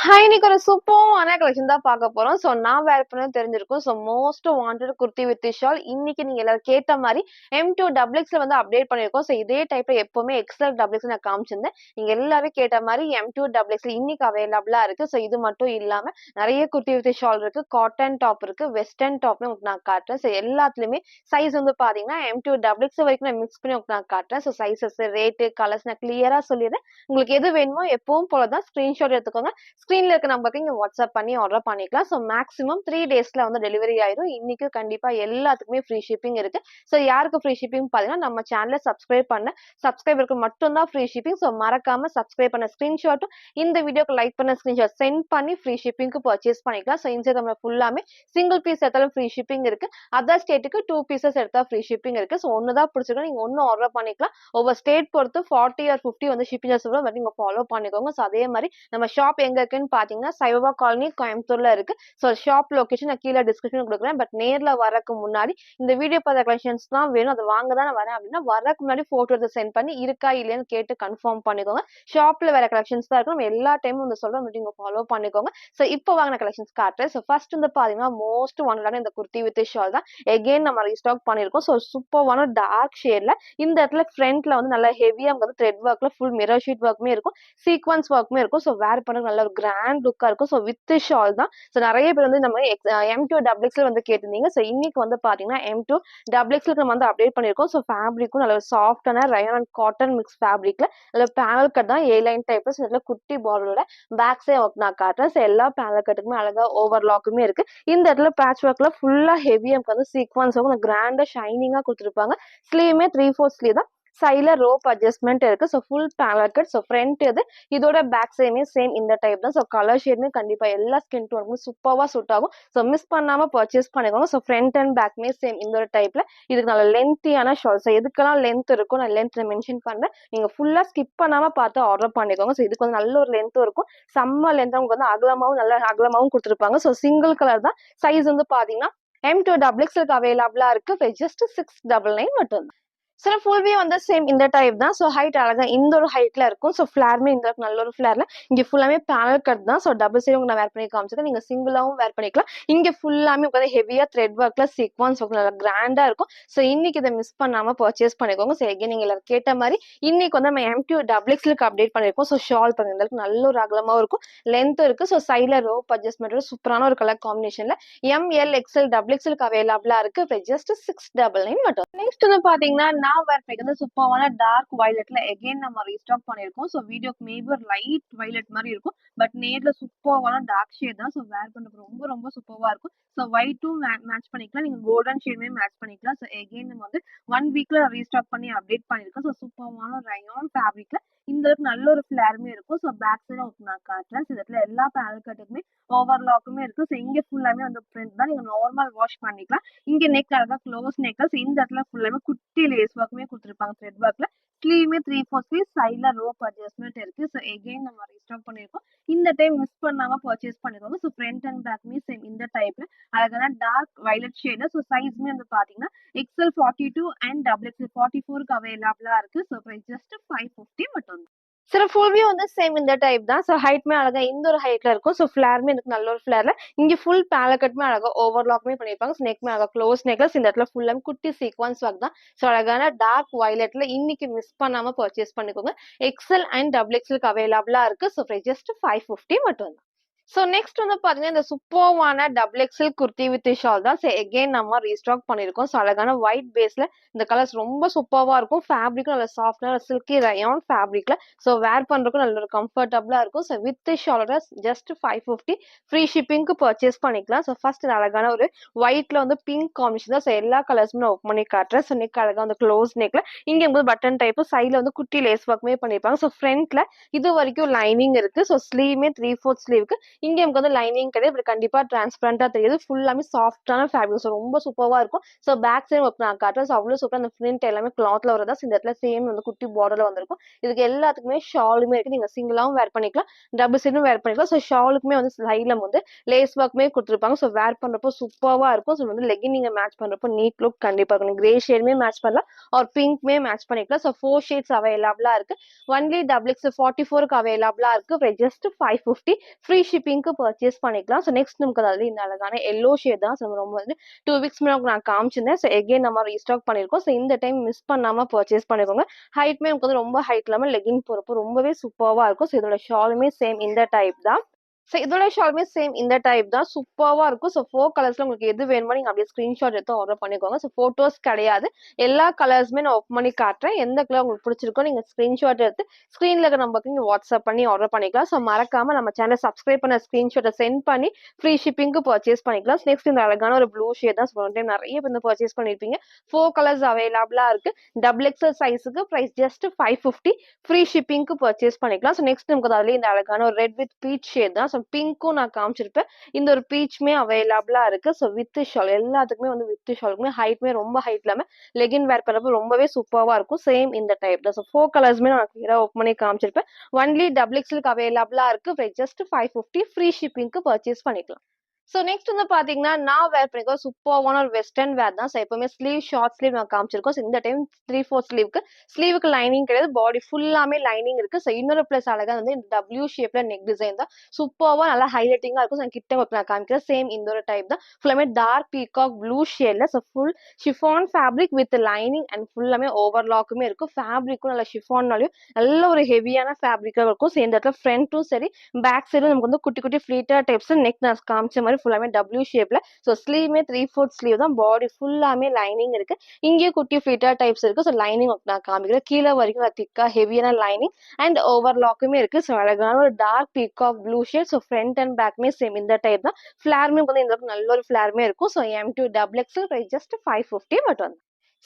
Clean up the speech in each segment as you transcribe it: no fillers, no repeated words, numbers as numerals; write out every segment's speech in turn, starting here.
இன்னைக்கு ஒரு சூப்பரான கலெக்ஷன் தான் பார்க்க போறோம். நான் வேர் பண்ணது தெரிஞ்சிருக்கும். Most wanted kurti with shawl. இன்னைக்கு நீங்க எல்லாரும் கேட்ட மாரி M2 XXல வந்து அப்டேட் பண்ணியிருக்கோம். இதே டைப்ல எப்பவுமே XL XXL நான் காமிச்சிருந்தேன். நீங்க எல்லாரும் கேட்ட மாரி M2 XXL இன்னைக்கு அவைலபிளா இருக்கு. இது மட்டும் இல்லாம நெறைய குர்த்தி வித் ஷால் இருக்கு. காட்டன் டாப் இருக்கு. வெஸ்டர்ன் டாப்னு உங்களுக்கு நான் காட்டுறேன். எல்லாத்துலயுமே சைஸ் வந்து பாத்தீங்கன்னா M2 XXL வரைக்கும் நான் மிக்ஸ் பண்ணி உங்களுக்கு நான் காட்டுறேன். சைஸஸ், ரேட், கலர்ஸ் நான் கிளியரா சொல்லிடுறேன். உங்களுக்கு எது வேணுமோ எப்பவும் போல தான் ஸ்கிரீன்ஷாட் எடுத்துக்கோங்க. ஸ்க்ரீன்ல இருக்க நம்பருக்கு நீங்க வாட்ஸ்அப் பண்ணி ஆர்டர் பண்ணிக்கலாம். மேக்ஸிமம் 3 டேஸ்ல வந்து டெலிவரி ஆயிரும். இன்னைக்கு கண்டிப்பா எல்லாத்துக்குமே ஃப்ரீ ஷிப்பிங் இருக்கு. யாருக்கு ஃப்ரீ ஷிப்பிங் பாத்தீங்கன்னா நம்ம சேனலை சப்ஸ்கிரைப் பண்ண சப்ஸ்கிரைபருக்கு மட்டும் தான் ஃப்ரீ ஷிப்பிங். மறக்காம சப்ஸ்கிரைப் பண்ண ஸ்கிரீன்ஷாட்டும் இந்த வீடியோக்கு லைக் பண்ண ஸ்கிரீன்ஷாட் சென்ட் பண்ணி ஃப்ரீ ஷிப்பிங்க்கு பர்ச்சேஸ் பண்ணிக்கலாம். இன்ஸ்டாகிராம்ல ஃபுல்லாமே சிங்கிள் பீஸ் எடுத்தாலும் ஃப்ரீ ஷிப்பிங் இருக்கு. அதர் ஸ்டேட்டுக்கு 2 பீசஸ் எடுத்தா ஃப்ரீ ஷிப்பிங் இருக்கு. ஒன்னு தான் பிடிச்சிருக்கோம் நீங்க ஒன்னு ஆர்டர் பண்ணிக்கலாம். ஒவ்வொரு ஸ்டேட் பொறுத்து 40 or 50 வந்து ஷிப்பிங் சார்ஜ் வரும். நீங்க ஃபாலோ பண்ணிக்கோங்க. அதே மாதிரி நம்ம ஷாப் எங்க இருக்குன்னு பாத்தீங்கன்னா சைவா காலனி கோயம்புத்தூர்ல இருக்கு. ஷாப் லொகேஷன் நான் கீழே டிஸ்கிரிப்ஷன் கொடுக்குறேன். பட் நேர்ல வரக்கு முன்னாடி இந்த வீடியோ பார்த்த கலெக்ஷன்ஸ் தான் வேணும், அதை வாங்க தான் நான் வரேன் அப்படின்னா வரக்கு முன்னாடி போட்டோ எடுத்து சென்ட் பண்ணி இருக்கா இல்லையான்னு கேட்டு கன்ஃபார்ம் பண்ணிக்கோங்க. ஷாப்ல வேற கலெக்ஷன்ஸ் தான் இருக்கும். நம்ம எல்லா டைமும் வந்து சொல்றோம், நீங்க ஃபாலோ பண்ணிக்கோங்க. இப்போ வாங்கின கலெக்ஷன்ஸ் காட்டுறேன். ஃபர்ஸ்ட் வந்து பாத்தீங்கன்னா மோஸ்ட் ஒன்லான இந்த குர்த்தி வித் ஷால் தான் எகைன் நம்ம ரீஸ்டாக் பண்ணிருக்கோம். சூப்பரான டார்க் ஷேட்ல இந்த இடத்துல ஃப்ரண்ட்ல வந்து நல்லா ஹெவியா வந்து த்ரெட் ஒர்க்ல ஃபுல் மிரர் ஷீட் ஒர்க்குமே இருக்கும், சீக்வன்ஸ் ஒர்க்குமே இருக்கும். வேர் பண்ண நல்ல ஒரு கிராண்ட் லுக்கா இருக்கும். வித் ஷால் தான். நிறைய பேர் வந்து நம்ம M2 XXL வந்து கேட்டிருந்தீங்க. இன்னைக்கு வந்து பாத்தீங்கன்னா M2 XXL நம்ம வந்து அப்டேட் பண்ணிருக்கோம். ஃபேப்ரிக்கும் நல்ல சாஃப்டான ரயான் அண்ட் காட்டன் மிக்ஸ் ஃபேப்ரிக்ல நல்ல பேனல் கட் தான், A-லைன் டைப்ல இதுல குட்டி பார்டரோட பேக் சைட் நான் காட்டுறேன். எல்லா பேனல் கட்டுக்குமே அழகா ஓவர்லாக்குமே இருக்கு. இந்த இடத்துல பேட்ச் ஒர்க்ல ஃபுல்லா ஹெவியா வந்து சீக்வன்ஸ் கிராண்டா ஷைனிங்கா கொடுத்துருப்பாங்க. ஸ்லீவுமே 3/4 ஸ்லீவ் தான். சைட்ல ரோப் அட்ஜஸ்ட்மெண்ட் இருக்கு. Full panel cut. ஃப்ரண்ட் இது இதோட பேக் சைடுமே சேம் இந்த டைப் தான். கலர் ஷேடுமே கண்டிப்பா எல்லா ஸ்கின் டோனுக்கும் சூப்பரா சூட் ஆகும். மிஸ் பண்ணாம பர்ச்சேஸ் பண்ணிக்கோங்க. ஃப்ரண்ட் அண்ட் பேக்மே சேம் இந்த டைப்ல. இதுக்கு நல்ல லென்த்தியான ஷால். எதுக்கெல்லாம் லென்த் இருக்கும் நான் லென்த் மென்ஷன் பண்றேன். நீங்க ஃபுல்லா ஸ்கிப் பண்ணாம பார்த்து ஆர்டர் பண்ணிக்கோங்க. இதுக்கு வந்து நல்ல ஒரு லென்த்தும் இருக்கும். செம்ம லென்த் உங்களுக்கு வந்து அகலமாவும் நல்ல அகலமாவும் கொடுத்துருப்பாங்க. சிங்கிள் கலர் தான். சைஸ் வந்து பாத்தீங்கன்னா M2 XXL அவைலபிளா இருக்கு. ஜஸ்ட் 699 மட்டும். ஃபுல் வியூ வந்து சேம் இந்த டைப் தான். ஹைட் அழகா இந்த ஒரு ஹைட்ல இருக்கும். ஃபிளாருமே இந்த நல்ல ஒரு ஃபிளார்ல இங்க ஃபுல்லாமே பேனல் கட் தான். டபுள் சைடு நான் வேர் பண்ணி காமிச்சிருக்கேன். நீங்க சிங்கிளாவும் வேர் பண்ணிக்கலாம். இங்க ஃபுல்லாமே உட்காந்து ஹெவியா த்ரெட் ஒர்க்ல சீக்வன்ஸ் நல்லா கிராண்டா இருக்கும். இன்னைக்கு இதை மிஸ் பண்ணாம பர்ச்சேஸ் பண்ணிக்கோங்க. எகைன் நீங்க எல்லாரும் கேட்ட மாதிரி இன்னைக்கு வந்து நம்ம M2 XXL அப்டேட் பண்ணிருக்கோம். ஷால் பண்ணுங்க நல்ல ஒரு அகலமாவும் இருக்கும், லென்த்தும் இருக்கு. சைட்ல ரோப் அட்ஜஸ்ட்மெண்ட் சூப்பரான ஒரு கலர் காம்பினேஷன்ல ML XL XXL அவைலபிளா இருக்கு. ஜஸ்ட் 699 மட்டும். நெக்ஸ்ட் வந்து பாத்தீங்கன்னா நான் வேர் பண்ணிக்கிறது சூப்பரான டார்க் வயலட்ல எகைன் நம்ம ரீஸ்டாக் பண்ணிருக்கோம். வீடியோக்கு மேபி ஒரு லைட் வயலட் மாதிரி இருக்கும். பட் நேர்ல சூப்பரான டார்க் ஷேட் தான். வேர் பண்றது ரொம்ப ரொம்ப சூப்பரா இருக்கும். ஒயிட்டும் மேட்ச் பண்ணிக்கலாம். நீங்க கோல்டன் ஷேடுமே மேட்ச் பண்ணிக்கலாம். எகைன் நம்ம வந்து 1 வீக்ல ரீஸ்டாக் பண்ணி அப்டேட் பண்ணிருக்கோம். சூப்பரான ரயான் ஃபேப்ரிக்ல இந்த அளவுக்கு நல்ல ஒரு ஃபிளாருமே இருக்கும். பேக் சைடு நான் காட்டுறேன். இடத்துல எல்லா பேனல் கட்டுக்குமே ஓவர்லாக்குமே இருக்கு. இங்க ஃபுல்லாமே வந்து பிரிண்ட் தான். நீங்க நார்மல் வாஷ் பண்ணிக்கலாம். இங்க நெக் அழகா க்ளோஸ் நெக்லஸ். இந்த இடத்துல ஃபுல்லாமே குட்டி லேஸ் ஒர்க்குமே கொடுத்துருப்பாங்க த்ரெட் ஒர்க்ல. ஸ்லீவுமே 3/4 ஸ்லீவ். சைட்ல ரோப் அட்ஜஸ்ட்மெண்ட் இருக்கு. எகைன் நம்ம ரீஸ்டாக் பண்ணிருக்கோம். இந்த டைம் மிஸ் பண்ணாம பர்ச்சேஸ் பண்ணிக்கோங்க. ஃப்ரண்ட் அண்ட் பேக்மே சேம் இந்த டைப்ல அழகான டார்க் வயலட் ஷேடு. சைஸ்மே வந்து பாத்தீங்கன்னா XL 42 அண்ட் XXL 44க்கு அவைலபிளா இருக்கு. ஜஸ்ட் 550 மட்டும். ஃபுல் வியூ வந்து சேம் இந்த டைப் தான். ஹைட்மே அழகா இந்த ஒரு ஹைட்ல இருக்கும். ஃபிளாருமே எனக்கு நல்ல ஒரு ஃபிளார்ல இங்க ஃபுல் பேனல் கட்டுமே அழகா ஓவர்லாக்மே பண்ணிருப்பாங்க. நெக்மே அழகா க்ளோஸ் நெக்லஸ். இந்த இடத்துல ஃபுல்லா குட்டி சீக்வன்ஸ் ஒர்க் தான். அழகான டார்க் வயலட்ல இன்னைக்கு மிஸ் பண்ணாம பர்ச்சேஸ் பண்ணிக்கோங்க. XL அண்ட் XXL அவைலபிளா இருக்கு. ஜஸ்ட் 550 மட்டும் தான். நெக்ஸ்ட் வந்து பாத்தீங்கன்னா இந்த சூப்பர்வான XXL குர்த்தி வித் ஷால் தான். எகைன் நம்ம ரீஸ்டாக் பண்ணிருக்கோம். அழகான ஒயிட் பேஸ்ல இந்த கலர்ஸ் ரொம்ப சூப்பர்வா இருக்கும். ஃபேப்ரிக்கும் நல்ல சாஃப்டான சில்கி ரயான் ஃபேப்ரிக்ல வேர் பண்றதுக்கும் நல்ல ஒரு கம்ஃபர்டபுளா இருக்கும். வித் ஷாலோட ஜஸ்ட் 550 ஃப்ரீ ஷிப்பிங்க்கு பர்ச்சேஸ் பண்ணிக்கலாம். ஃபர்ஸ்ட் அழகான ஒரு ஒயிட்ல வந்து பிங்க் காம்பினேஷன் தான். எல்லா கலர்ஸுமே நான் ஓப்பன் பண்ணி காட்டுறேன். நெக் அழகா வந்து க்ளோஸ் நெக்ல இங்க வந்து பட்டன் டைப் சைட்ல வந்து குட்டி லேஸ் ஒர்க்குமே பண்ணிருப்பாங்க. ஃப்ரண்ட்ல இது வரைக்கும் லைனிங் இருக்கு. ஸ்லீவுமே 3/4 ஸ்லீவுக்கு இங்க நமக்கு வந்து லைனிங் கிடையாது. இப்படி கண்டிப்பா டிரான்ஸ்பரண்டா தெரியுது. ஃபுல்லாமே சாஃப்ட்டான ஃபேப்ரிக். ஸோ ரொம்ப சூப்பர்வா இருக்கும். ஸோ பேக் சைடு ஒர்க் நான் காட்டுறேன். ஸோ அவ்வளோ சூப்பரா அந்த பிரிண்ட் எல்லாமே கிளாத்ல வரதா. இந்த இடத்துல சேம் வந்து குட்டி பார்டர்ல வந்திருக்கும். இதுக்கு எல்லாத்துக்குமே ஷாலுமே இருக்கு. நீங்க சிங்கிளாவும் வேர் பண்ணிக்கலாம். டபுள் சைடும் வேர் பண்ணிக்கலாம். ஸோ ஷாலுக்குமே வந்து சைட்ல வந்து லேஸ் ஒர்க்குமே குடுத்துருப்பாங்க. ஸோ வேர் பண்றப்போ சூப்பர்வா இருக்கும். ஸோ வந்து லெகின் நீங்க மேட்ச் பண்றப்போ நீட் லுக் கண்டிப்பா இருக்கும். கிரே ஷேடுமே மேட்ச் பண்ணலாம். ஆர் பிங்க்மே மேட்ச் பண்ணிக்கலாம். ஸோ 4 ஷேட்ஸ் அவைலபிளா இருக்கு. ஒன்லி டபுள் எக்ஸ் 44க்கு அவைலபிளா இருக்கு. ஜஸ்ட் 550 ஃப்ரீ ஷிப்பிங்க்கு பர்ச்சேஸ் பண்ணிக்கலாம். ஸோ நெக்ஸ்ட் நமக்கு அதாவது இந்த அழகான எல்லோ ஷேட் தான். ஸோ ரொம்ப வந்து 2 வீக்ஸ் முன்னாடி நான் காமிச்சிருந்தேன். ஸோ எகைன் நம்ம ரீஸ்டாக் பண்ணியிருக்கோம். ஸோ இந்த டைம் மிஸ் பண்ணாம பர்ச்சேஸ் பண்ணிக்கோங்க. ஹைட்மே நமக்கு வந்து ரொம்ப ஹைட் இல்லாம லெகின் போறப்போ ரொம்பவே சூப்பர்வா இருக்கும். ஸோ இதோட ஷாலுமே சேம் இந்த டைப் தான். ஸோ இதோட ஷாலுமே சேம் இந்த டைப் தான். சூப்பர்வா இருக்கும். ஸோ 4 கலர்ஸ்ல உங்களுக்கு எது வேணுமோ நீங்க அப்படியே ஸ்கிரீன்ஷாட் எடுத்து ஆர்டர் பண்ணிக்கோங்க. ஸோ ஃபோட்டோஸ் கிடையாது. எல்லா கலர்ஸுமே நான் ஓப்பன் பண்ணி காட்டுறேன். எந்த கலர் உங்களுக்கு பிடிச்சிருக்கோ நீங்க ஸ்கிரீன்ஷாட் எடுத்து ஸ்க்ரீன்ல இருக்கிற நம்பருக்கு நீங்க வாட்ஸ்அப் பண்ணி ஆர்டர் பண்ணிக்கலாம். ஸோ மறக்காம நம்ம சேனல் சப்ஸ்கிரைப் பண்ண ஸ்கிரீன்ஷாட்டை சென்ட் பண்ணி ஃப்ரீ ஷிப்பிங்க்கு பர்ச்சேஸ் பண்ணிக்கலாம். நெக்ஸ்ட் இந்த அழகான ஒரு ப்ளூ ஷேட் தான். ஸோ டைம் நிறைய பேர் வந்து பர்ச்சேஸ் பண்ணிருப்பீங்க. 4 கலர்ஸ் அவைலபிளா இருக்கு. டபுள் எக்ஸல் சைஸுக்கு பிரைஸ் ஜஸ்ட் 550 ஃப்ரீ ஷிப்பிங்க்கு பர்ச்சேஸ் பண்ணிக்கலாம். ஸோ நெக்ஸ்ட் நமக்கு அதுல இந்த அழகான ஒரு ரெட் வித் பீச் ஷேட் தான். ஸோ பிங்க்கும் நான் காமிச்சிருப்பேன். இந்த ஒரு பீச்சுமே அவைலபிளா இருக்கு. ஸோ வித் ஷால் எல்லாத்துக்குமே வந்து வித் ஷாலுக்குமே ஹைட்மே ரொம்ப ஹைட் இல்லாம லெகின் வேர் பண்ணப்போ ரொம்பவே சூப்பர்வா இருக்கும். சேம் இந்த டைப் தான். ஸோ 4 கலர்ஸ்மே நான் கிளியரா ஓப்பன் பண்ணி காமிச்சிருப்பேன். ஒன்லி டபுள் எக்ஸ்எலுக்கு அவைலபிளா இருக்கு. ஜஸ்ட் 550 ஃப்ரீ ஷிப்பிங்க்கு பர்ச்சேஸ் பண்ணிக்கலாம். ஸோ நெக்ஸ்ட் வந்து பாத்தீங்கன்னா, நான் வேர் பண்ணிருக்க சூப்பர்வான ஒரு வெஸ்டர்ன் வேர் தான். ஸோ எப்பவுமே ஸ்லீவ் ஷார்ட் ஸ்லீவ் நான் காமிச்சிருக்கோம். ஸோ இந்த டைம் 3/4 ஸ்லீவுக்கு லைனிங் கிடையாது. பாடி ஃபுல்லாமே லைனிங் இருக்கு. ஸோ இன்னொரு பிளஸ் அழகா வந்து இந்த டபிள்யூ ஷேப்ல நெக் டிசைன் தான். சூப்பர்வா நல்லா ஹைலைட்டிங்கா இருக்கும். ஸோ கிட்ட நான் காமிக்கிறேன். சேம் இந்த ஒரு டைப் தான். ஃபுல்லாமே டார்க் பீகாக் ப்ளூ ஷேட்ல. So full chiffon fabric with lining and ஃபுல்லாமே ஓவர்லாக்குமே இருக்கும். ஃபேப்ரிக்கும் நல்லா ஷிஃபான்னாலையும் நல்ல ஒரு ஹெவியான ஃபேப்ரிக்கா இருக்கும். ஸோ இந்த இடத்துல ஃப்ரண்ட்டும் சரி பேக் சைடும் நமக்கு வந்து குட்டி குட்டி ஃபிளீட்டர் டைப்ஸ் நெக் நான் காமிச்ச மாதிரி ஃபுல்லாமே டபிள்யூ ஷேப்ல. ஸோ ஸ்லீவ்மே 3/4 ஸ்லீவ் தான். பாடி ஃபுல்லாமே லைனிங் இருக்கு. இங்கேயும் குட்டி ஃபிளீட்டர் டைப்ஸ் இருக்கு. ஸோ லைனிங் நான் காமிக்கிறேன். கீழே வரைக்கும் திக்கா ஹெவியான லைனிங் அண்ட் ஓவர்லாக்குமே இருக்கு. ஸோ அழகான ஒரு dark peacock blue shade. So front and பேக்மே சேம் இந்த டைப் தான். ஃபிளாருமே வந்து இந்த நல்ல ஒரு ஃபிளாருமே இருக்கும். So M2 double XL just 550 மட்டும்.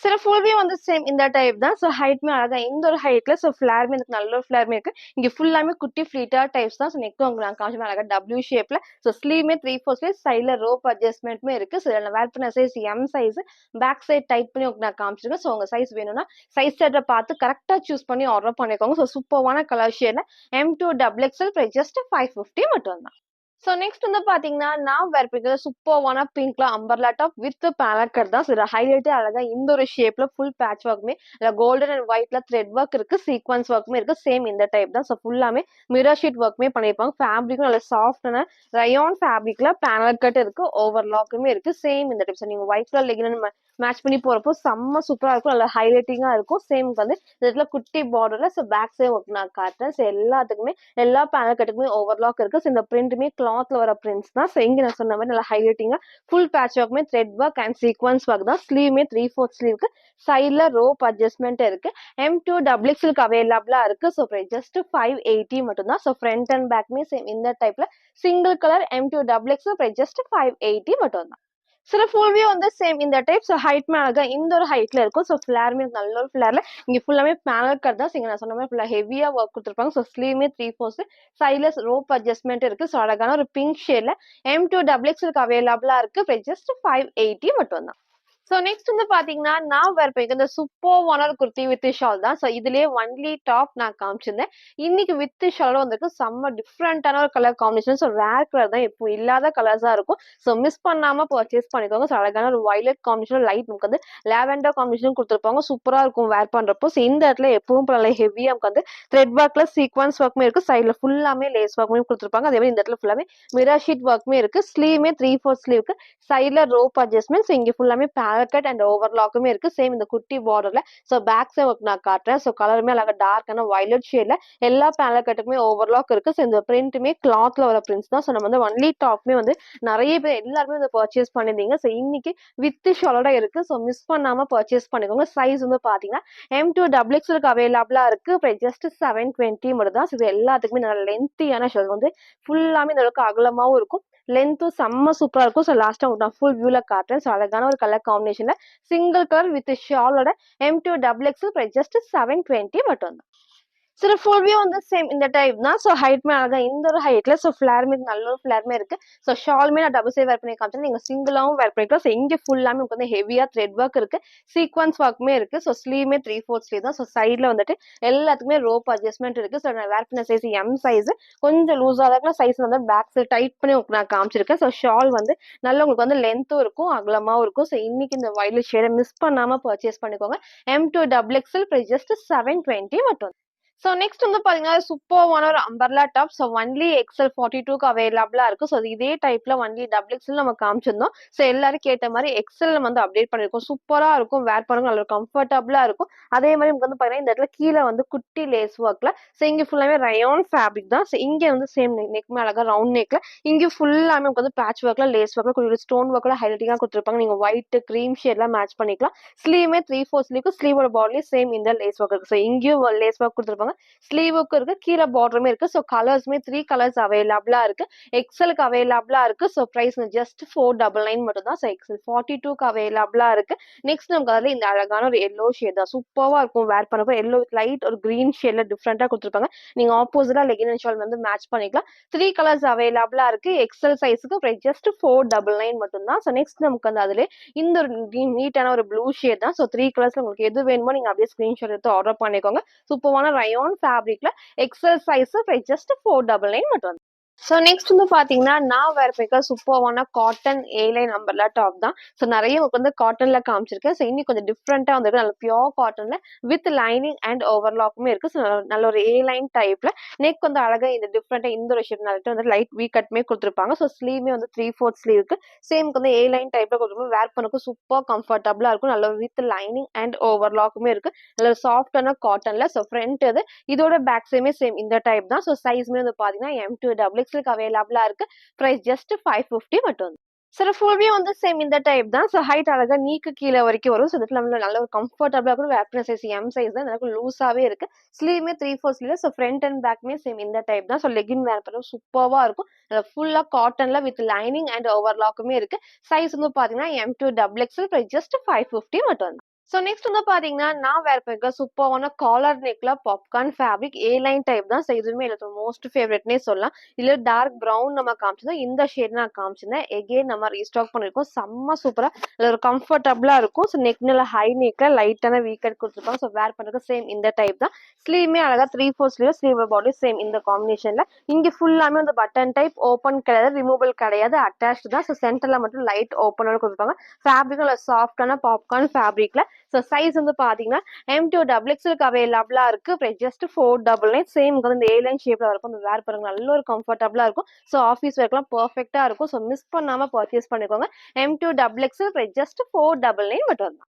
சில ஃபுல் வியூ வந்து சேம் இந்த டைப் தான். ஸோ ஹைட்மே அழகா இந்த ஒரு ஹைட்ல ஸோ ஃபிளாருமே எனக்கு நல்ல ஒரு ஃபிளாருமே இருக்கு. இங்க ஃபுல்லாமே குட்டி ஃபிளீட்டர் டைப்ஸ் தான். ஸோ நெக்கும் உங்களுக்கு நான் காமிச்ச அழகா டபிள்யூ ஷேப்ல. ஸோ ஸ்லீவ்மே 3/4 ஸ்லீவ் சைட்ல ரோப் அட்ஜஸ்ட்மெண்ட்மே இருக்கு. ஸோ நான் வேர் பண்ண size M size. Back side tight பண்ணி உங்களுக்கு நான் காமிச்சிருக்கேன். ஸோ உங்க சைஸ் வேணும்னா சைஸ் சார்ட்டை பார்த்து கரெக்டா சூஸ் பண்ணி ஆர்டர் பண்ணிக்கோங்க. ஸோ சூப்பர்வான கலர் ஷேட்ல M2 டபுள் எக்ஸ்எல் ஜஸ்ட் 550 மட்டும் தான். ஸோ நெக்ஸ்ட் வந்து பாத்தீங்கன்னா, நான் வேர் பண்ணிருக்கிறது சூப்பர்வான பிங்க்ல அம்பர்லா டாப் வித் பேனல் கட் தான். ஸோ இதில ஹைலைட்டே அழகா இந்த ஒரு ஷேப்ல ஃபுல் பேட்ச் ஒர்க்குமே இல்ல கோல்டன் அண்ட் ஒயிட்ல த்ரெட் ஒர்க் இருக்கு. சீக்வன்ஸ் ஒர்க்குமே இருக்கு. சேம் இந்த டைப் தான். ஸோ ஃபுல்லாமே மிரர் ஷீட் ஒர்க்குமே பண்ணியிருப்பாங்க. ஃபேப்ரிக்கும் நல்ல சாஃப்டான ரயான் ஃபேப்ரிக்ல பேனல் கட் இருக்கு. ஓவர்லாக்குமே இருக்கு. சேம் இந்த டைப். ஸோ நீங்க ஒயிட் கலர் லெகின் மேட்ச் பண்ணி போறப்போ செம்ம சூப்பரா இருக்கும். நல்லா ஹைலைட்டிங்கா இருக்கும். சேம் வந்து இந்த இடத்துல குட்டி பார்டர்ல ஸோ பேக் சைடு ஒர்க் நான் காட்டுறேன். ஸோ எல்லாத்துக்குமே எல்லா பேனல் கட்டுக்குமே ஓவர்லாக் இருக்கு. ஸோ இந்த பிரிண்ட்டுமே கிளாத்ல வர பிரிண்ட்ஸ் தான். ஸோ இங்க நான் சொன்ன மாதிரி நல்லா ஹைலைட்டிங்கா ஃபுல் பேட்ச் ஒர்க்குமே thread work and sequence work தான். ஸ்லீவ்மே 3/4 ஸ்லீவ்க்கு சைட்ல ரோப் அட்ஜஸ்ட்மெண்ட் இருக்கு. M2 டபுள் எக்ஸ்எலுக்கு அவைலபிளா இருக்கு. ஸோ ஜஸ்ட் 580 மட்டும் தான். ஸோ ஃப்ரண்ட் அண்ட் பேக்மே சேம் இந்த டைப்ல single colour M2 double XL just 580 மட்டும் தான். சில ஃபுல் வியூ வந்து சேம் இந்த டைப். ஸோ ஹைட்மே அழகா இந்த ஒரு ஹைட்ல இருக்கும். ஸோ ஃபிளாருமே நல்ல ஒரு ஃபிளார்ல இங்க ஃபுல்லாமே பேனல் கட் தான். இங்க நான் சொன்ன மாதிரி ஃபுல்லா ஹெவியா ஒர்க் கொடுத்துருப்பாங்க. ஸோ ஸ்லீவ்மே 3/4 சைட்ல ரோப் அட்ஜஸ்ட்மெண்ட் இருக்கு. ஸோ அழகான ஒரு பிங்க் ஷேட்ல M2 டபுள் எக்ஸ்எலுக்கு அவைலபிளா இருக்கு. ஜஸ்ட் 580 மட்டும் தான். ஸோ நெக்ஸ்ட் வந்து பாத்தீங்கன்னா, நான் வேர் பண்ணிருக்க இந்த சூப்பர்வான ஒரு குர்த்தி வித் ஷால் தான். ஸோ இதுலயே ஒன்லி டாப் நான் காமிச்சிருந்தேன். இன்னைக்கு வித் ஷாலும் வந்திருக்கு. செம்ம டிஃப்ரெண்டான ஒரு colour combination. So rare colour தான். இப்போ இல்லாத கலர்ஸா இருக்கும். ஸோ மிஸ் பண்ணாம பர்ச்சேஸ் பண்ணிக்கோங்க. ஸோ அழகான ஒரு வயலட் காம்பினேஷன் லைட் நமக்கு வந்து லாவெண்டர் காம்பினேஷன் கொடுத்துருப்பாங்க. சூப்பரா இருக்கும் வேர் பண்றப்போ. ஸோ இந்த இடத்துல எப்பவும் நல்ல ஹெவியா நமக்கு வந்து த்ரெட் ஒர்க்ல சீக்வன்ஸ் ஒர்க்குமே இருக்கு. சைட்ல ஃபுல்லாமே லேஸ் ஒர்க்குமே கொடுத்துருப்பாங்க. அதே மாதிரி இந்த இடத்துல ஃபுல்லாமே மிரர் ஷீட் ஒர்க்குமே இருக்கு. ஸ்லீவ்மே 3/4 ஸ்லீவ்க்கு சைட்ல ரோப் அட்ஜஸ்ட்மெண்ட். இங்க ஃபுல்லாமே பேனல் கட் அண்ட் ஓவர்லாக்குமே இருக்கு. சேம் இந்த குட்டி பார்டர்ல. ஸோ பேக் சைடு ஒர்க் நான் காட்டுறேன். ஸோ கலருமே அழகா டார்க்கான வயலட் ஷேட்ல எல்லா பேனல் கட்டுக்குமே ஓவர்லாக் இருக்கு. ஸோ இந்த பிரிண்ட்டுமே கிளாத்ல வர பிரிண்ட்ஸ் தான். ஸோ நம்ம வந்து ஒன்லி டாப்மே வந்து நிறைய பேர் எல்லாருமே வந்து பர்ச்சேஸ் பண்ணிருந்தீங்க. ஸோ இன்னைக்கு வித் ஷாலோட இருக்கு. ஸோ மிஸ் பண்ணாம பர்ச்சேஸ் பண்ணிக்கோங்க. சைஸ் வந்து பாத்தீங்கன்னா M2 டபுள் எக்ஸ்எலுக்கு அவைலபிளா இருக்கு. ஜஸ்ட் 720 மட்டும் தான். ஸோ இது எல்லாத்துக்குமே நல்ல லென்த்தியான ஷால் வந்து ஃபுல்லாமே இந்த அளவுக்கு அகலமாவும் இருக்கும். லென்த்தும் செம்ம சூப்பரா இருக்கும். ஸோ லாஸ்டா உங்களுக்கு நான் ஃபுல் வியூல காட்டுறேன். ஸோ அழகான ஒரு கலர் காம்பினேஷன்ல சிங்கிள் கலர் வித் ஷாலோட M2 டபுள் எக்ஸ்எல் ஜஸ்ட் 720 மட்டும் தான். சரி ஃபுல் வியூ வந்து சேம் இந்த டைப் தான். ஸோ ஹைட்மே அழகா இந்த ஒரு ஹைட்ல ஸோ ஃப்ளேருமே நல்ல ஒரு ஃப்ளேருமே இருக்கு. ஸோ ஷாலுமே நான் டபுள் சைட் வேர் பண்ணி காமிச்சேன். நீங்க சிங்கிளாவும் வேர் பண்ணிக்கலாம். ஸோ இங்க ஃபுல்லாமே உங்களுக்கு வந்து ஹெவியா த்ரெட் ஒர்க் இருக்கு. சீக்வன்ஸ் ஒர்க்குமே இருக்கு. ஸோ ஸ்லீவ்மே 3/4 ஸ்லீவ் தான். ஸோ சைட்ல வந்துட்டு எல்லாத்துக்குமே ரோப் அட்ஜஸ்ட்மெண்ட் இருக்கு. ஸோ நான் வேர் பண்ண சைஸ் எம் சைஸ். கொஞ்சம் லூஸா தான் சைஸ் வந்து பேக் சைடு டைட் பண்ணி உங்களுக்கு நான் காமிச்சிருக்கேன். ஸோ ஷால் வந்து நல்ல உங்களுக்கு வந்து லென்த்தும் இருக்கும், அகலமாவும் இருக்கும். ஸோ இன்னைக்கு இந்த வயலட் ஷேட மிஸ் பண்ணாம பர்ச்சேஸ் பண்ணிக்கோங்க. M2 XXL பிரைஸ் ஜஸ்ட் 720 மட்டும். ஸோ நெக்ஸ்ட் வந்து பாத்தீங்கன்னா சூப்பர்வான ஒரு umbrella top. So only XL 42க்கு அவைலபிளா இருக்கு. ஸோ இதே டைப்ல ஒன்லி XXL நம்ம காமிச்சிருந்தோம். ஸோ எல்லாரும் கேட்ட மாதிரி எக்ஸல் வந்து அப்டேட் பண்ணிருக்கோம். சூப்பரா இருக்கும், வேர் பண்ணுங்க, நல்ல கம்ஃபர்டபுளா இருக்கும். அதே மாதிரி உங்களுக்கு வந்து பாத்தீங்கன்னா இந்த இடத்துல கீழே வந்து குட்டி லேஸ் ஒர்க்ல ஸோ இங்க ஃபுல்லாமே ரயான் ஃபேப்ரிக் தான். ஸோ இங்க வந்து சேம் நெக் அழகா ரவுண்ட் நெக்ல இங்க ஃபுல்லாமே உங்களுக்கு வந்து பேட்ச் ஒர்க்ல லேஸ் ஒர்க்ல கொஞ்சம் ஸ்டோன் ஒர்க்ல ஹைலைட்டிங்கா கொடுத்துருப்பாங்க. நீங்க ஒயிட் கிரீம் ஷேட்லாம் மேட்ச் பண்ணிக்கலாம். ஸ்லீவ்மே 3/4 ஸ்லீவ்க்கு ஸ்லீவோட பாடிலையும் சேம் இந்த லேஸ் ஒர்க் இருக்கு. ஸோ இங்கேயும் லேஸ் ஒர்க் கொடுத்துருப்பாங்க. ஸ்லீவுக்கு இருக்கு, கீழே பார்டருமே இருக்கு. ஸோ கலர்ஸ்மே 3 கலர்ஸ் அவைலபிளா இருக்கு. எக்ஸலுக்கு அவைலபிளா இருக்கு. ஸோ பிரைஸ் ஜஸ்ட் 499 மட்டும் தான். ஸோ XL 42க்கு அவைலபிளா இருக்கு. நெக்ஸ்ட் நமக்கு அதுல இந்த அழகான ஒரு எல்லோ ஷேட் தான். சூப்பரா இருக்கும் வேர் பண்ணப்போ. எல்லோ வித் லைட் ஒரு கிரீன் ஷேட்ல டிஃப்ரெண்டா கொடுத்துருப்பாங்க. நீங்க ஆப்போசிட்டா லெகின் அண்ட் ஷால் வந்து மேட்ச் பண்ணிக்கலாம். 3 கலர்ஸ் அவைலபிளா இருக்கு. எக்ஸல் சைஸுக்கு பிரைஸ் ஜஸ்ட் 499 மட்டும் தான். ஸோ நெக்ஸ்ட் நமக்கு வந்து அதுல இந்த ஒரு நீட்டான ஒரு ப்ளூ ஷேட் தான். ஸோ 3 கலர்ஸ்ல உங்களுக்கு எது வேணுமோ நீங்க அப்படியே ஸ்கிரீன்ஷாட் எடுத்து ஆர்டர் பண்ணிக்கோங்க. சூப்பரான ரயான் ஃபேப்ரிக்ல எக்ஸல் சைஸ் பிரைஸ் ஜஸ்ட் 499 மட்டும். ஸோ நெக்ஸ்ட் வந்து பாத்தீங்கன்னா நான் வேர் பண்ணிக்க சூப்பர்வான காட்டன் ஏலைன் அம்பர்லா டாப் தான். ஸோ நிறைய உங்களுக்கு வந்து காட்டன்ல காமிச்சிருக்கேன். ஸோ இன்னும் கொஞ்சம் டிஃப்ரெண்டா வந்துருக்கு. நல்ல பியோர் காட்டன்ல வித் லைனிங் அண்ட் ஓவர்லாக்குமே இருக்கு. ஸோ நல்ல ஒரு ஏலைன் டைப்ல நெக் வந்து அழகா இந்த டிஃப்ரெண்டா இந்த ஒரு ஷேப் நல்ல வந்து லைட் வீ கட்மே கொடுத்துருப்பாங்க. ஸோ ஸ்லீவ்மே வந்து 3/4 ஸ்லீவ் இருக்கு. சேம் வந்து ஏலைன் டைப்ல கொடுத்துருப்போம். வேர் பண்ணக்கும் சூப்பர் கம்ஃபர்டபுளா இருக்கும். நல்ல ஒரு வித் லைனிங் அண்ட் ஓவர்லாக்குமே இருக்கு. நல்ல சாஃப்டான காட்டன்ல. ஸோ ஃப்ரண்ட் இது இதோட பேக் சைடுமே சேம் இந்த டைப் தான். ஸோ சைஸ்மே வந்து பாத்தீங்கன்னா M2 XXL அவைலபிளா இருக்கு. பிரைஸ் ஜஸ்ட் 550 மட்டும். சார் ஃபுல் வியூ வந்து சேம் இந்த டைப் தான். ஸோ ஹைட் அழகா நீக்கு கீழே வரைக்கும் வரும். ஸோ இதுல நம்மள நல்ல ஒரு கம்ஃபர்டபுளா இருக்கும். வேர் பண்ண சைஸ் எம் சைஸ் தான். எனக்கு லூஸாவே இருக்கு. ஸ்லீவ்மே 3/4 ஸ்லீவ். ஸோ ஃப்ரண்ட் அண்ட் பேக்மே சேம் இந்த டைப் தான். ஸோ லெகின் வேர் பண்ண சூப்பர்வா இருக்கும். ஃபுல்லா காட்டன்ல வித் லைனிங் அண்ட் ஓவர்லாக்குமே இருக்கு. சைஸ் வந்து பாத்தீங்கன்னா M2 XXL பிரைஸ் ஜஸ்ட் 550 மட்டும். ஸோ நெக்ஸ்ட் வந்து பாத்தீங்கன்னா நான் வேர் பண்ணிருக்க சூப்பரான காலர் நெக்ல பாப்கார்ன் ஃபேப்ரிக் ஏ லைன் டைப் தான். ஸோ இதுவுமே எனக்கு மோஸ்ட் ஃபேவரட்னே சொல்லலாம். இதுல டார்க் ப்ரௌன் நம்ம காமிச்சிருந்தோம். இந்த ஷேட் நான் காமிச்சிருந்தேன். எகெயின் நம்ம ரீஸ்டாக் பண்ணிருக்கோம். செம்ம சூப்பரா ஒரு கம்ஃபர்டபுளா இருக்கும். ஸோ நெக் நல்ல ஹை நெக்ல லைட்டான வீக்கட் கொடுத்துருப்பாங்க. ஸோ வேர் பண்ணுறதுக்கு சேம் இந்த டைப் தான். ஸ்லீவ்மே அழகா 3/4 ஸ்லீவ் பாடி சேம் இந்த காம்பினேஷன்ல. இங்க ஃபுல்லாமே வந்து பட்டன் டைப் ஓப்பன் கிடையாது, ரிமூவல் கிடையாது, அட்டாச் தான். ஸோ சென்டர்ல மட்டும் லைட் ஓப்பனோட கொடுத்துருப்பாங்க. ஃபேப்ரிக் சாஃப்டான பாப்கார்ன் ஃபேப்ரிக்ல. ஸோ சைஸ் வந்து பாத்தீங்கன்னா M2 XXL அவைலபிளா இருக்கு. Price just 499. சேம் வந்து இந்த ஏலைன் ஷேப்ல இருக்கும். அந்த வேர் பாருங்க நல்ல ஒரு கம்ஃபர்டபுளா இருக்கும். ஸோ ஆஃபீஸ் ஒர்க்லாம் பெர்ஃபெக்ட்டா இருக்கும். ஸோ மிஸ் பண்ணாம பர்ச்சேஸ் பண்ணிக்கோங்க. M2 XXL பிரைஸ் ஜஸ்ட் 499 மட்டும் தான்.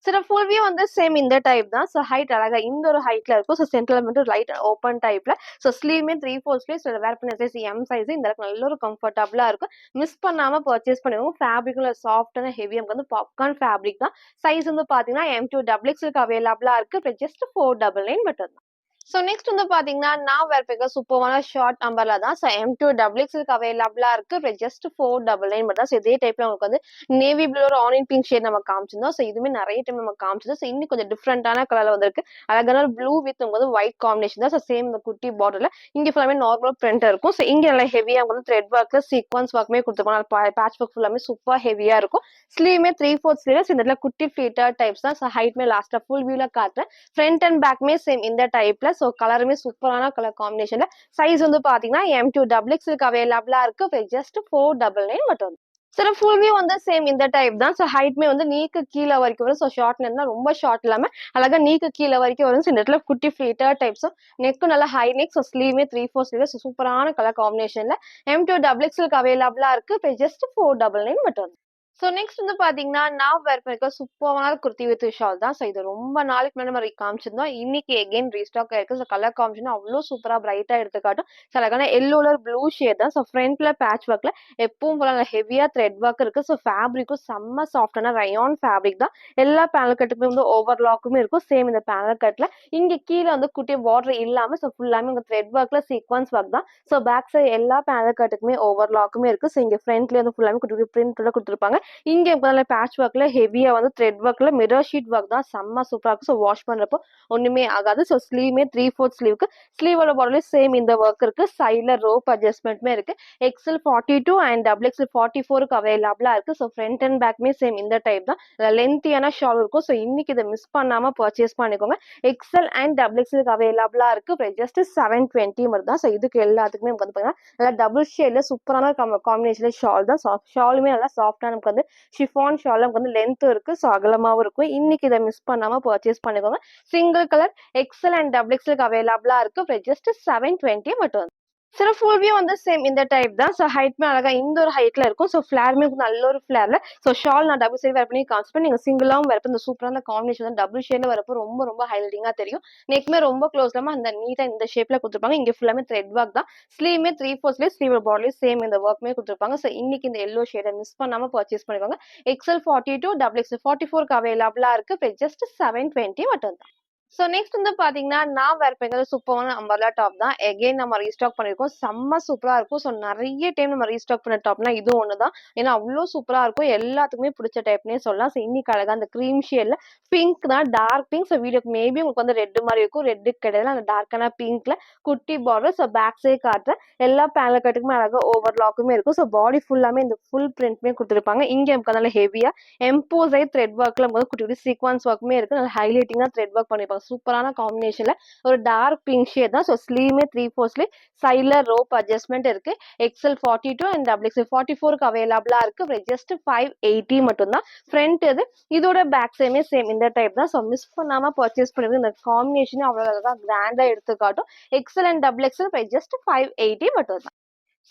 சரி ஃபுல் வியூ வந்து சேம் இந்த டைப் தான். ஸோ ஹைட் அழகா இந்த ஒரு ஹைட்ல இருக்கும். ஸோ சென்டர்ல மட்டும் லைட் ஓப்பன் டைப்ல. ஸோ ஸ்லீவ்மே 3/4 ஸ்லீவ். வேர் பண்ண சைஸ் எம் சைஸ். இந்த அளவுக்கு நல்ல ஒரு கம்ஃபர்டபுளா இருக்கும். மிஸ் பண்ணாம பர்ச்சேஸ் பண்ணுவோம். ஃபேப்ரிக்ல சாஃப்டான ஹெவி நமக்கு வந்து பாப்கார்ன் ஃபேப்ரிக் தான். சைஸ் வந்து பாத்தீங்கன்னா M2 XXL அவைலபிளா இருக்கு. ஜஸ்ட் 499 மட்டும் தான். ஸோ நெக்ஸ்ட் வந்து பாத்தீங்கன்னா நான் வேர் பண்ணிருக்க சூப்பரான ஷார்ட் அம்பர்லா தான். ஸோ M2 XXL அவைலபிளா இருக்கு. ஜஸ்ட் 499 மட்டும் தான். ஸோ இதே டைப்ல உங்களுக்கு வந்து நேவி ப்ளூ ஒரு ஆனியன் பிங்க் ஷேட் நம்ம காமிச்சிருந்தோம். ஸோ இதுவுமே நிறைய டைம் நம்ம காமிச்சிருந்தோம். ஸோ இன்னும் கொஞ்சம் டிஃப்ரெண்டான கலர்ல வந்திருக்கு. அழகான ப்ளூ வித் வந்து ஒயிட் காம்பினேஷன் தான். ஸோ சேம் இந்த குட்டி பார்டர்ல இங்க ஃபுல்லாமே நார்மல் பிரிண்ட் இருக்கும். ஸோ இங்க நல்லா ஹெவியா வந்து த்ரெட் ஒர்க்ல சீக்வன்ஸ் ஒர்க்குமே கொடுத்துருப்பாங்க. பேட்ச் ஒர்க் ஃபுல்லாமே சூப்பர் ஹெவியா இருக்கும். ஸ்லீவ்மே 3/4 ஸ்லீவ்ஸ். இந்த இடத்துல குட்டி ஃபிளீட்டர் டைப்ஸ் தான். ஸோ ஹைட்மே லாஸ்டா ஃபுல் வியூல காட்டுறேன். ஃப்ரண்ட் அண்ட் பேக்மே சேம் இந்த டைப்ல. ஸோ கலருமே சூப்பரான கலர் காம்பினேஷன்ல. சைஸ் வந்து பாத்தீங்கன்னா M2 XXL அவைலபிளா இருக்கு. ஜஸ்ட் 499 மட்டும். சார் ஃபுல் வியூ வந்து சேம் இந்த டைப் தான். ஸோ ஹைட்மே வந்து நீக்கு கீழே வரைக்கும் வரும். ஸோ ஷார்ட்ல இருந்தா ரொம்ப ஷார்ட் இல்லாம அழகா நீக்கு கீழே வரைக்கும் வரும். ஸோ இந்த இடத்துல குட்டி ஃபிளீட்டர் டைப்ஸும் நெக்கும் நல்லா ஹை நெக். ஸோ ஸ்லீவ்மே 3/4 ஸ்லீவ். சூப்பரான கலர் காம்பினேஷன்ல M2 XXL அவைலபிளா இருக்கு. ஜஸ்ட் 499 மட்டும். ஸோ நெக்ஸ்ட் வந்து பாத்தீங்கன்னா நான் வேர் பண்ணிருக்க சூப்பரான குர்த்தி வித் ஷால் தான். ஸோ இது ரொம்ப நாளைக்கு முன்னாடி நம்ம காமிச்சிருந்தோம். இன்னைக்கு எகைன் ரீஸ்டாக் ஆயிருக்கு. ஸோ கலர் காமிஷன் அவ்வளோ சூப்பரா பிரைட்டா எடுத்து காட்டும். ஸோ அழகான எல்லோல ப்ளூ ஷேட் தான். ஸோ ஃப்ரண்ட்ல பேட்ச் ஒர்க்ல எப்பவும் போல ஹெவியா த்ரெட் ஒர்க் இருக்கு. ஸோ ஃபேப்ரிக்கும் செம்ம சாஃப்டான ரயான் ஃபேப்ரிக் தான். எல்லா பேனல் கட்டுக்குமே வந்து ஓவர்லாக்குமே இருக்கும். சேம் இந்த பேனல் கட்ல இங்க கீழே வந்து குட்டி பார்டர் இல்லாம ஸோ ஃபுல்லாமே உங்க த்ரெட் ஒர்க்ல சீக்வன்ஸ் ஒர்க் தான். ஸோ பேக் சைடு எல்லா பேனல் கட்டுக்குமே ஓவர்லாக்குமே இருக்கு. ஸோ இங்க ஃப்ரண்ட்ல வந்து ஃபுல்லாமே குட்டி குட்டி பிரிண்ட் கொடுத்துருப்பாங்க. இங்க நல்ல பேட்ச் ஒர்க்ல ஹெவியா வந்து த்ரெட் ஒர்க்ல மிரர் ஷீட் ஒர்க் தான் செம்ம சூப்பரா இருக்கும். ஸோ வாஷ் பண்றப்போ ஒண்ணுமே ஆகாது. ஸோ ஸ்லீவ்மே 3/4 ஸ்லீவ்க்கு ஸ்லீவோட பார்டர்லயும் சேம் இந்த ஒர்க் இருக்கு. சைட்ல ரோப் அட்ஜஸ்ட்மெண்ட்மே இருக்கு. எக்ஸ்எல் 42 அண்ட் டபுள் எக்ஸ்எல் 44க்கு அவைலபிளா இருக்கு. ஸோ ஃப்ரண்ட் அண்ட் பேக்மே சேம் இந்த டைப் தான். லென்த்தியான ஷால் இருக்கும். ஸோ இன்னைக்கு இதை மிஸ் பண்ணாம பர்ச்சேஸ் பண்ணிக்கோங்க. எக்ஸ்எல் அண்ட் டபுள் எக்ஸ்எலுக்கு அவைலபிளா இருக்கு. ஜஸ்ட் 720 மட்டும் தான். ஸோ இதுக்கு எல்லாத்துக்குமே நமக்கு வந்து பாத்தீங்கன்னா நல்லா டபுள் ஷேட்ல சூப்பரான காம்பினேஷன்ல ஷால் தான். ஷாலுமே நல்லா சாஃப்டா நமக்கு வந்து ஷிஃபான் ஷால் நமக்கு வந்து லென்த்தும் இருக்கு. ஸோ அகலமாவும் இருக்கும். இன்னைக்கு இதை மிஸ் பண்ணாம பர்ச்சேஸ் பண்ணிக்கோங்க. Single colour XL and double எக்ஸ்எலுக்கு அவைலபிளா இருக்கு. ஜஸ்ட் 720 மட்டும். சில ஃபுல் வியூ வந்து சேம் இந்த டைப் தான். ஸோ ஹைட்மே அழகா இந்த ஒரு ஹைட்ல இருக்கும். ஸோ ஃபிளாருமே நல்ல ஒரு ஃபிளார்ல. ஸோ ஷால் நான் டபுள் சைடு வேர் பண்ணி கான்செப்ட் நீங்க சிங்கிளாவும் வரப்போ இந்த சூப்பரான காம்பினேஷன் வந்து டபுள் ஷேட்ல வரப்போ ரொம்ப ரொம்ப ஹைலைட்டிங்கா தெரியும். நெக்மே ரொம்ப க்ளோஸ் இல்லாம அந்த நீட்டா இந்த ஷேப்ல கொடுத்துருப்பாங்க. இங்க ஃபுல்லாமே த்ரெட் ஒர்க் தான். ஸ்லீவ்மே 3/4 ஸ்லீவ், ஸ்லீவ் பாடிலையும் சேம் இந்த ஒர்க்மே கொடுத்துருப்பாங்க. ஸோ இன்னைக்கு இந்த எல்லோ ஷேடை மிஸ் பண்ணாம பர்ச்சேஸ் பண்ணிக்கோங்க. எக்ஸ்எல் 42 டபுள் எக்ஸ்எல் 44க்கு அவைலபிளா இருக்கு. ஜஸ்ட் 720 மட்டும் தான். ஸோ நெக்ஸ்ட் வந்து பாத்தீங்கன்னா நான் வேர் பண்ணிக்கிறது சூப்பரான அம்பர்லா டாப் தான். எகைன் நம்ம ரீஸ்டாக் பண்ணிருக்கோம். செம்ம சூப்பரா இருக்கும். ஸோ நிறைய டைம் நம்ம ரீஸ்டாக் பண்ண டாப்னா இதுவும் ஒண்ணுதான். ஏன்னா அவ்வளோ சூப்பரா இருக்கும். எல்லாத்துக்குமே பிடிச்ச டைப்னே சொல்லலாம். ஸோ இன்னைக்கு அழகா அந்த க்ரீம் ஷேட்ல பிங்க் தான், டார்க் பிங்க். ஸோ வீடியோக்கு மேபி உங்களுக்கு வந்து ரெட் மாதிரி இருக்கும். ரெட்டு கிடையாது, அந்த டார்க்கான பிங்க்ல குட்டி பார்டர். ஸோ பேக் சைடு காட்டுறேன். எல்லா பேனல் கட்டுக்குமே அழகா ஓவர்லாக்குமே இருக்கும். ஸோ பாடி ஃபுல்லாமே இந்த ஃபுல் பிரிண்ட்மே கொடுத்துருப்பாங்க. இங்க நமக்கு நல்ல ஹெவியா எம்போசை த்ரெட் ஒர்க்ல வந்து குட்டி குட்டி சீக்வன்ஸ் ஒர்க்குமே இருக்கு. நல்ல ஹைலைட்டிங்கா த்ரெட் ஒர்க் பண்ணிருப்பாங்க. சூப்பரான காம்பினேஷன்ல ஒரு டார்க் பிங்க் ஷேட் தான். ஸோ ஸ்லீவ்மே 3/4 ஸ்லீவ், சைட்ல ரோப் அட்ஜஸ்ட்மெண்ட் இருக்கு. எக்ஸ்எல் 42 அண்ட் டபுள் எக்ஸ்எல் 44க்கு அவைலபிளா இருக்கு. ஜஸ்ட் 580 மட்டும் தான். ஃப்ரண்ட் இது இதோட பேக் சைடுமே சேம் இந்த டைப் தான். ஸோ மிஸ் பண்ணாம பர்ச்சேஸ் பண்ணுறது. இந்த காம்பினேஷன் அவ்வளோ அழகா கிராண்டா எடுத்து காட்டும். XL and double XL just 580 மட்டும் தான்.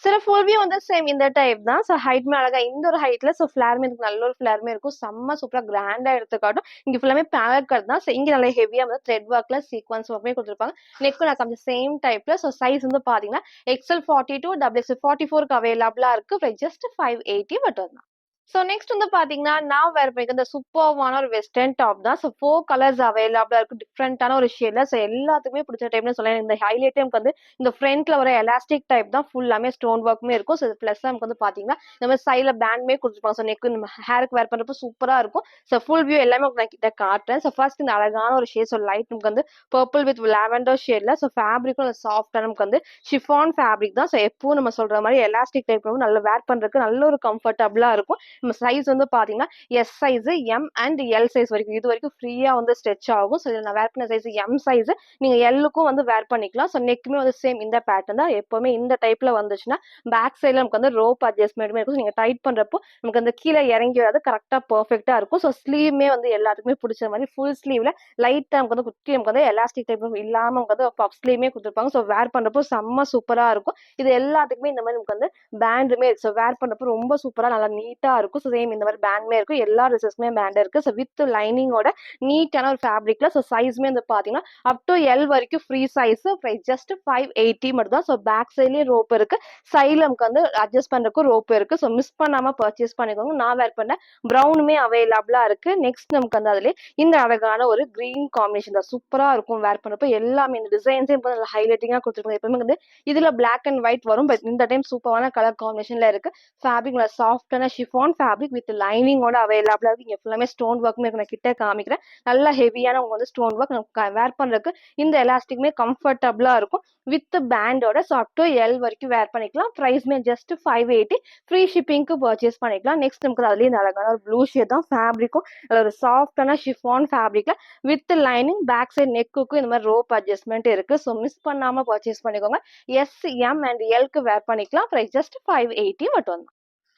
சில ஃபுல் வியூ வந்து சேம் இந்த டைப் தான். ஸோ ஹைட்மே அழகா இந்த ஒரு ஹைட்ல ஸோ ஃபிளாருமே இதுக்கு நல்ல ஒரு ஃபிளாருமே இருக்கும். செம்ம சூப்பரா கிராண்டா எடுத்து காட்டும். இங்க ஃபுல்லாமே பேனல் கட் தான். ஸோ இங்க நல்ல ஹெவியா வந்து த்ரெட் ஒர்க்ல சீக்வன்ஸ் ஒர்க்குமே கொடுத்துருப்பாங்க. நெக்கும் நான் அந்த சேம் டைப்ல. ஸோ சைஸ் வந்து பாத்தீங்கன்னா எக்ஸ்எல் 42 டபுள் எக்ஸ்எல் 44க்கு அவைலபிளா இருக்கு. ஜஸ்ட் 580 மட்டும் தான். ஸோ நெக்ஸ்ட் வந்து பாத்தீங்கன்னா நான் வேர் பண்ணிக்க இந்த சூப்பர்வான ஒரு வெஸ்டர்ன் டாப் தான். ஸோ 4 கலர்ஸ் அவைலபிளா இருக்கு. டிஃப்ரெண்டான ஒரு ஷேட்ல. ஸோ எல்லாத்துக்குமே பிடிச்ச டைப்னு சொல்லலாம். இந்த ஹைலைட்டே நமக்கு வந்து இந்த ஃப்ரண்ட்ல வர எலாஸ்டிக் டைப் தான். ஃபுல்லாமே ஸ்டோன் ஒர்க்குமே இருக்கும். ஸோ பிளஸ் நமக்கு வந்து பாத்தீங்கன்னா இந்த மாதிரி சைட்ல பேண்ட்மே கொடுத்துருப்பாங்க. ஸோ நெக் நம்ம ஹேருக்கு வேர் பண்றப்போ சூப்பரா இருக்கும். ஸோ ஃபுல் வியூ எல்லாமே நான் கிட்ட காட்டுறேன். ஸோ ஃபர்ஸ்ட் இந்த அழகான ஒரு ஷேட். ஸோ லைட் நமக்கு வந்து பர்பிள் வித் லாவெண்டர் ஷேட்ல. ஸோ ஃபேப்ரிக்கும் சாஃப்டா நமக்கு வந்து ஷிஃபான் ஃபேப்ரிக் தான். ஸோ எப்பவும் நம்ம சொல்ற மாதிரி எலாஸ்டிக் டைப் நல்லா வேர் பண்றதுக்கு நல்ல ஒரு கம்ஃபர்டபுளா இருக்கும். நம்ம சைஸ் வந்து பாத்தீங்கன்னா S size, M and L size வரைக்கும் இது வரைக்கும் ஃப்ரீயா வந்து ஸ்ட்ரெச் ஆகும். ஸோ நான் வேர் பண்ண சைஸ் எம் சைஸ். நீங்க எல்லுக்கும் வந்து வேர் பண்ணிக்கலாம். ஸோ நெக்குமே வந்து சேம் இந்த பேட்டர்ன் தான். எப்பவுமே இந்த டைப்ல வந்துச்சுன்னா பேக் சைட்ல நமக்கு வந்து ரோப் அட்ஜஸ்ட்மெண்ட்டுமே இருக்கும். நீங்க டைட் பண்றப்போ நமக்கு அந்த கீழே இறங்கி வராது. கரெக்டா பெர்ஃபெக்டா இருக்கும். ஸோ ஸ்லீவ்மே வந்து எல்லாத்துக்குமே பிடிச்ச மாதிரி ஃபுல் ஸ்லீவ்ல லைட்டா நமக்கு வந்து குட்டி நமக்கு வந்து எலாஸ்டிக் டைப் இல்லாம நமக்கு வந்து பஃப் ஸ்லீவ்மே கொடுத்துருப்பாங்க. ஸோ வேர் பண்றப்போ செம்ம சூப்பரா இருக்கும். இது எல்லாத்துக்குமே இந்த மாதிரி நமக்கு வந்து பேண்டுமே இருக்கு. ஸோ வேர் பண்றப்போ ரொம்ப சூப்பரா நல்லா நீட்டா இருக்கும். ஸோ சேம் இந்த மாதிரி பேண்ட்மே இருக்கு. எல்லா ட்ரெஸ்ஸஸ்மே பேண்ட் இருக்கு. ஸோ வித் லைனிங்கோட நீட்டான ஒரு ஃபேப்ரிக்ல. ஸோ சைஸ்மே வந்து பாத்தீங்கன்னா அப் டு எல் வரைக்கும் ஃப்ரீ சைஸ். ஜஸ்ட் 580 மட்டும் தான். ஸோ பேக் சைட்லயும் ரோப் இருக்கு. சைட்ல நமக்கு வந்து அட்ஜஸ்ட் பண்றதுக்கு ரோப் இருக்கு. ஸோ மிஸ் பண்ணாம பர்ச்சேஸ் பண்ணிக்கோங்க. நான் வேர் பண்ண ப்ரௌனுமே அவைலபிளா இருக்கு. நெக்ஸ்ட் நமக்கு வந்து அதுல இந்த அழகான ஒரு கிரீன் காம்பினேஷன் தான். சூப்பரா இருக்கும் வேர் பண்ணப்போ. எல்லாமே இந்த டிசைன்ஸே ஹைலைட்டிங்கா கொடுத்துருக்கோம். எப்பவுமே வந்து இதுல பிளாக் அண்ட் ஒயிட் வரும். பட் இந்த டைம் சூப்பரான கலர் காம்பினேஷன்ல இருக்கு. ஃபேப்ரிக் சாஃப்டான ஷிஃபான் ஃபேப்ரிக் வித் லைனிங்கோட அவைலபிளா இருக்கு. இங்க ஃபுல்லாமே ஸ்டோன் ஒர்க்குமே இருக்கு. நான் கிட்ட காமிக்கிறேன். நல்லா ஹெவியான உங்களுக்கு வந்து ஸ்டோன் ஒர்க் வேர் பண்றதுக்கு இந்த எலாஸ்டிக்மே கம்ஃபர்டபுளா இருக்கும். வித் பேண்டோட ஸோ அப் டு எல் வரைக்கும் வேர் பண்ணிக்கலாம். ப்ரைஸ்மே ஜஸ்ட் 580. ஃப்ரீ ஷிப்பிங்க்கு பர்ச்சேஸ் பண்ணிக்கலாம். நெக்ஸ்ட் நமக்கு அதுலயே இந்த அழகான ஒரு ப்ளூ ஷேட் தான். ஃபேப்ரிக்கும் ஒரு சாஃப்டான ஷிஃபான் ஃபேப்ரிக்ல வித் லைனிங் பேக் சைட் நெக்குக்கும் இந்த மாதிரி ரோப் அட்ஜஸ்ட்மெண்ட் இருக்கு. ஸோ மிஸ் பண்ணாம பர்ச்சேஸ் பண்ணிக்கோங்க. எஸ், எம் அண்ட் எல்க்கு வேர் பண்ணிக்கலாம். ப்ரைஸ் ஜஸ்ட் 580 மட்டும் தான்.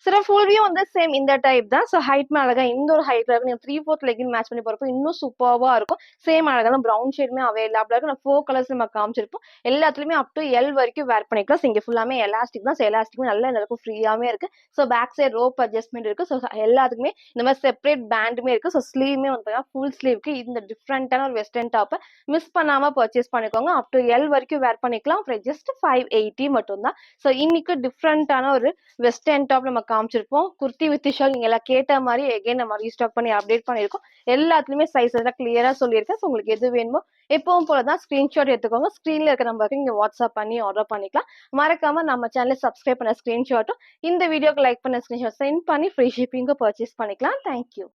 சில ஃபுல் வியூ வந்து சேம் இந்த டைப் தான். ஸோ ஹைட்மே அழகா இந்த ஒரு ஹைட்ல இருக்கு. நீங்க 3/4 லெகின் மேட்ச் பண்ணி போறப்போ இன்னும் சூப்பர்வா இருக்கும். சேம் அழகான ப்ரௌன் ஷேட்மே அவைலபிளா இருக்கு. நான் 4 கலர்ஸ் நம்ம காமிச்சிருப்போம். எல்லாத்துலயுமே அப் டு எல் வரைக்கும் வேர் பண்ணிக்கலாம். ஸோ இங்க ஃபுல்லாமே எலாஸ்டிக் தான். ஸோ எலாஸ்டிக்மே நல்லா இந்த அளவுக்கு ஃப்ரீயாவே இருக்கு. So back side rope adjustment இருக்கு. ஸோ எல்லாத்துக்குமே இந்த மாதிரி செப்பரேட் பேண்டுமே இருக்கு. ஸோ ஸ்லீவ்மே வந்து ஃபுல் ஸ்லீவ்க்கு இந்த டிஃப்ரெண்டான ஒரு வெஸ்டர்ன் டாப்பை மிஸ் பண்ணாம பர்ச்சேஸ் பண்ணிக்கோங்க. அப் டு எல் வரைக்கும் வேர் பண்ணிக்கலாம். ஜஸ்ட் 580 மட்டும் தான். ஸோ இன்னைக்கு டிஃப்ரெண்டான ஒரு வெஸ்டர்ன் டாப் நம்ம காமிச்சிருப்போம். குர்த்தி வித் ஷால் நீங்க எல்லாம் கேட்ட மாரி எகைன் நம்ம ரீஸ்டாக் பண்ணி அப்டேட் பண்ணியிருக்கோம். எல்லாத்துலயுமே சைஸ் எல்லாம் கிளியரா சொல்லியிருக்கேன். ஸோ உங்களுக்கு எது வேணுமோ எப்பவும் போல தான் ஸ்கிரீன்ஷாட் எடுத்துக்கோங்க. ஸ்க்ரீன்ல இருக்க நம்பருக்கு நீங்க வாட்ஸ்அப் பண்ணி ஆர்டர் பண்ணிக்கலாம். மறக்காம நம்ம சேனலை சப்ஸ்கிரைப் பண்ண ஸ்கிரீன்ஷாட்டும் இந்த வீடியோக்கு லைக் பண்ண ஸ்கிரீன்ஷாட் சென்ட் பண்ணி ஃப்ரீ ஷிப்பிங்கும் பர்ச்சேஸ் பண்ணிக்கலாம். தேங்க்யூ.